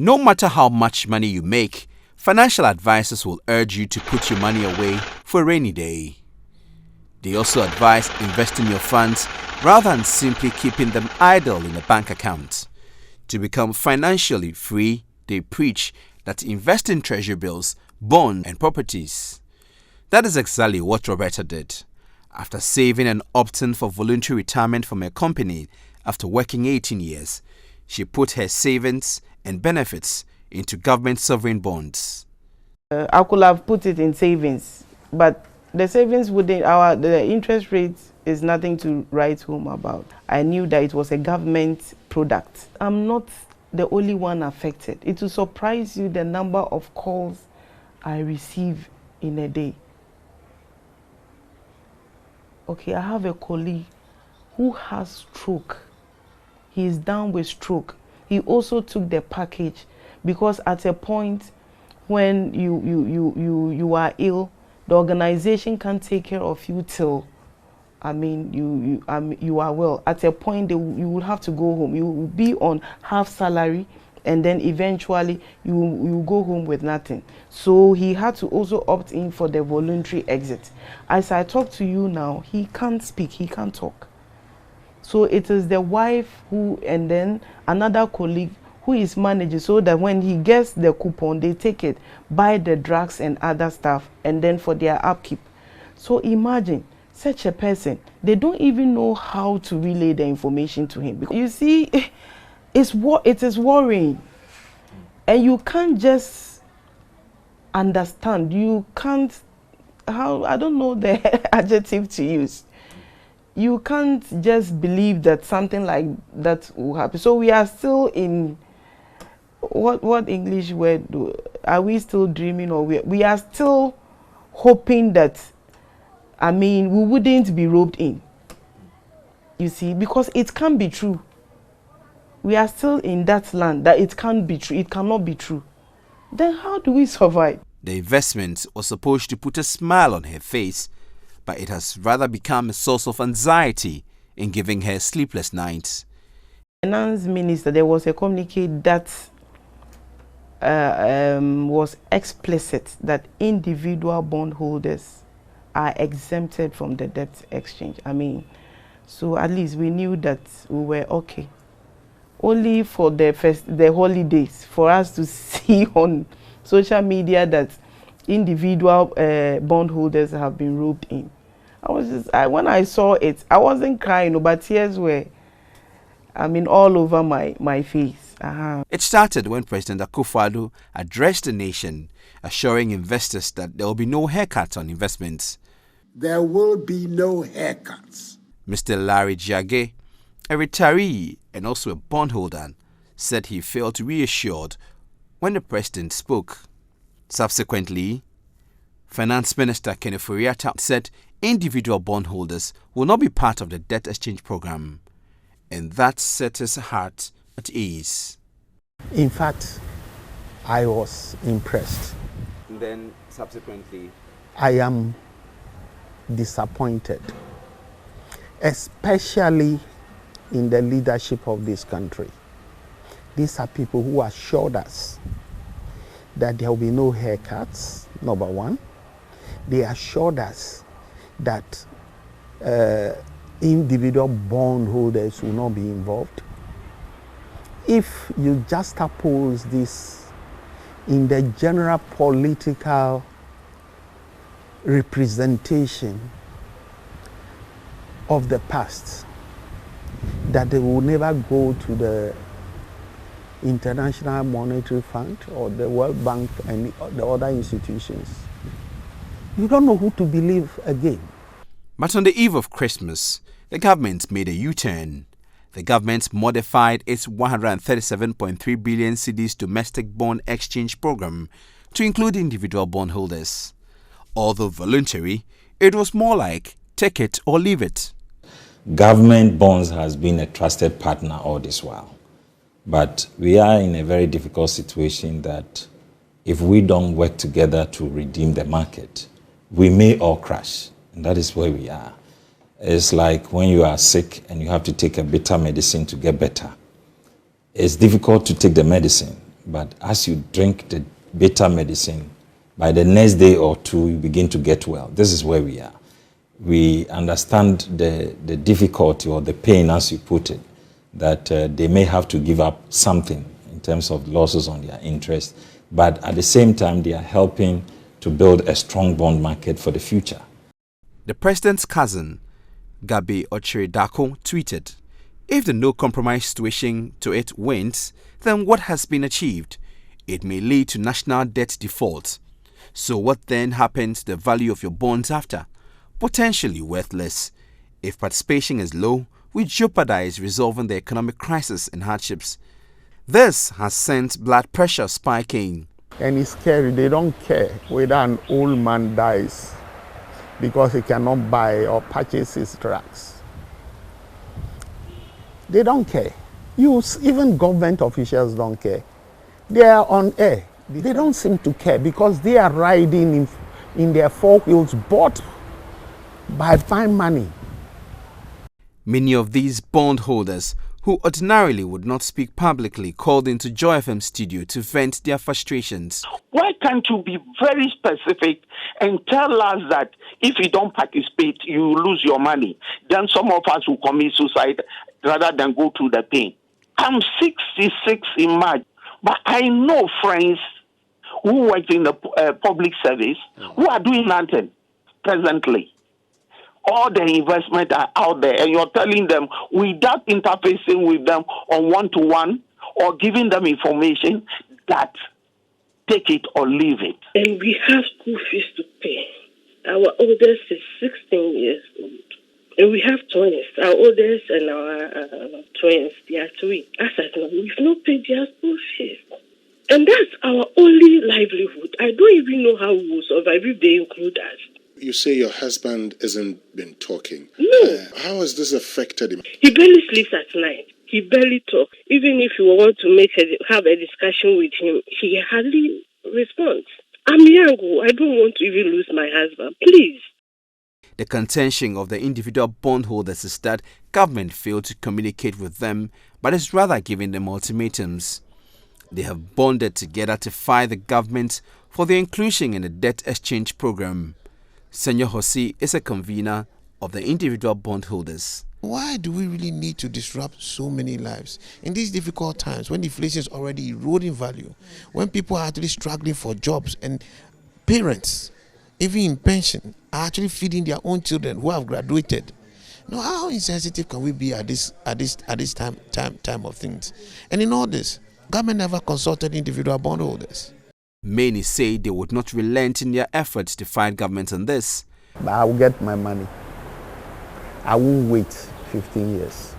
No matter how much money you make, financial advisors will urge you to put your money away for a rainy day. They also advise investing your funds rather than simply keeping them idle in a bank account. To become financially free, they preach that invest in treasury bills, bonds, and properties. That is exactly what Roberta did. After saving and opting for voluntary retirement from her company after working 18 years, she put her savings and benefits into government sovereign bonds. I could have put it in savings, but the savings within the interest rate is nothing to write home about. I knew that it was a government product. I'm not the only one affected. It will surprise you the number of calls I receive in a day. Okay, I have a colleague who has stroke. He is down with stroke. He also took the package because at a point when you are ill, the organization can't take care of you till you are well. At a point you will have to go home. You will be on half salary, and then eventually you go home with nothing. So he had to also opt in for the voluntary exit. As I talk to you now, he can't speak, he can't talk. So it is the wife who, and then another colleague who is managing, so that when he gets the coupon, they take it, buy the drugs and other stuff, and then for their upkeep. So imagine such a person, they don't even know how to relay the information to him. Because you see, it is worrying. And you can't just understand. You can't, I don't know the adjective to use. You can't just believe that something like that will happen. So we are still in, what English word are we still dreaming, or we are still hoping that, we wouldn't be roped in. You see, because it can't be true. We are still in that land that it can't be true. It cannot be true. Then how do we survive? The investment was supposed to put a smile on her face, but it has rather become a source of anxiety in giving her sleepless nights. Finance Minister, there was a communique that was explicit that individual bondholders are exempted from the debt exchange. So at least we knew that we were okay. Only for the holidays, for us to see on social media that individual bondholders have been roped in. When I saw it, I wasn't crying, but tears were, all over my face. It started when President Akufo-Addo addressed the nation, assuring investors that there will be no haircut on investments. There will be no haircuts. Mr. Larry Jage, a retiree and also a bondholder, said he felt reassured when the president spoke. Subsequently, Finance Minister Ofori-Atta said individual bondholders will not be part of the debt exchange program, and that set his heart at ease. In fact, I was impressed. And then subsequently, I am disappointed, especially in the leadership of this country. These are people who assured us that there will be no haircuts, number one. They assured us that individual bondholders will not be involved. If you juxtapose this in the general political representation of the past, that they will never go to the International Monetary Fund or the World Bank and the other institutions, you don't know who to believe again. But on the eve of Christmas, the government made a U-turn. The government modified its 137.3 billion cedis domestic bond exchange program to include individual bondholders. Although voluntary, it was more like take it or leave it. Government bonds has been a trusted partner all this while. But we are in a very difficult situation that if we don't work together to redeem the market, we may all crash. And that is where we are. It's like when you are sick and you have to take a bitter medicine to get better. It's difficult to take the medicine But as you drink the bitter medicine, by the next day or two, you begin to get well. This is where we are. We understand the difficulty or the pain, as you put it, that they may have to give up something in terms of losses on their interest. But at the same time, they are helping to build a strong bond market for the future. The president's cousin, Gabi Ofori-Atta, tweeted, "If the no compromise situation to it wins, then what has been achieved? It may lead to national debt default. So what then happens to the value of your bonds after? Potentially worthless. If participation is low, we jeopardize resolving the economic crisis and hardships." This has sent blood pressure spiking. And it's scary. They don't care whether an old man dies because he cannot buy or purchase his drugs. They don't care. Even government officials don't care. They are on air. They don't seem to care because they are riding in their four wheels bought by fine money. Many of these bondholders, who ordinarily would not speak publicly, called into Joy FM studio to vent their frustrations. Why can't you be very specific and tell us that if you don't participate, you lose your money? Then some of us will commit suicide rather than go through the pain. I'm 66 in March, but I know friends who work in the public service who are doing nothing presently. All the investment are out there, and you're telling them without interfacing with them on one-to-one or giving them information that take it or leave it. And we have school fees to pay. Our oldest is 16 years old. And we have twins. Our oldest and our twins, they are 3. As I know, we've not paid their school fees. And that's our only livelihood. I don't even know how we will survive if they include us. You say your husband hasn't been talking. No. How has this affected him? He barely sleeps at night. He barely talks. Even if you want to have a discussion with him, he hardly responds. I'm young. I don't want to even lose my husband. Please. The contention of the individual bondholders is that government failed to communicate with them, but is rather giving them ultimatums. They have bonded together to fight the government for their inclusion in the debt exchange program. Senor Jose is a convener of the individual bondholders. Why do we really need to disrupt so many lives in these difficult times when inflation is already eroding value, when people are actually struggling for jobs and parents, even in pension, are actually feeding their own children who have graduated? Now, how insensitive can we be at this time of things? And in all this, government never consulted individual bondholders. Many say they would not relent in their efforts to fight government on this. But I will get my money. I won't wait 15 years.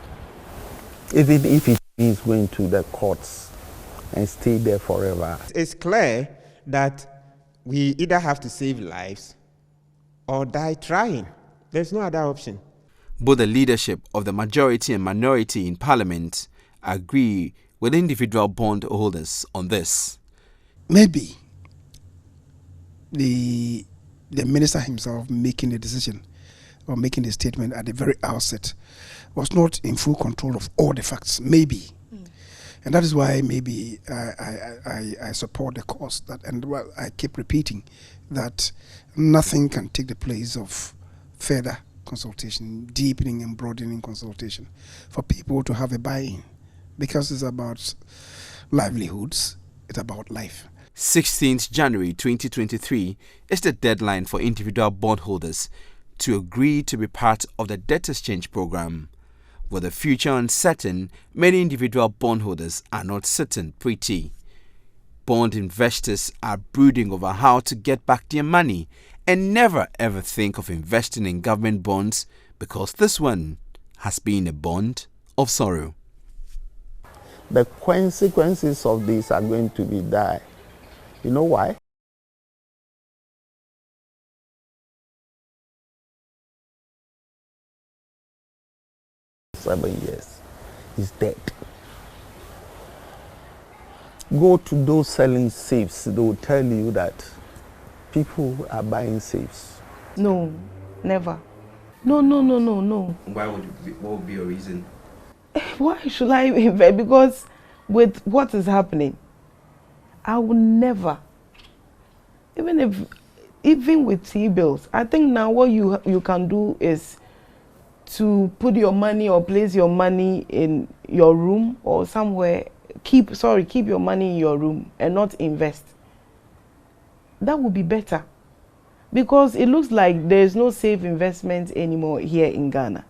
Even if it means going to the courts and stay there forever. It's clear that we either have to save lives or die trying. There's no other option. Both the leadership of the majority and minority in Parliament agree with individual bondholders on this. Maybe the minister himself making the decision or making the statement at the very outset was not in full control of all the facts. Maybe. And that is why maybe I support the cause that, and well, I keep repeating that nothing can take the place of further consultation, deepening and broadening consultation for people to have a buy-in, because it's about livelihoods, it's about life. 16th January 2023 is the deadline for individual bondholders to agree to be part of the debt exchange program. With the future uncertain, many individual bondholders are not sitting pretty. Bond investors are brooding over how to get back their money and never ever think of investing in government bonds, because this one has been a bond of sorrow. The consequences of this are going to be dire. You know why? $7 years. He's dead. Go to those selling safes. They will tell you that people are buying safes. No, never. No. What would be your reason? Why should I invest? Because with what is happening, I will never, even with T-bills, I think now what you can do is to put your money or place your money in your room or somewhere. Keep your money in your room and not invest. That would be better, because it looks like there's no safe investment anymore here in Ghana.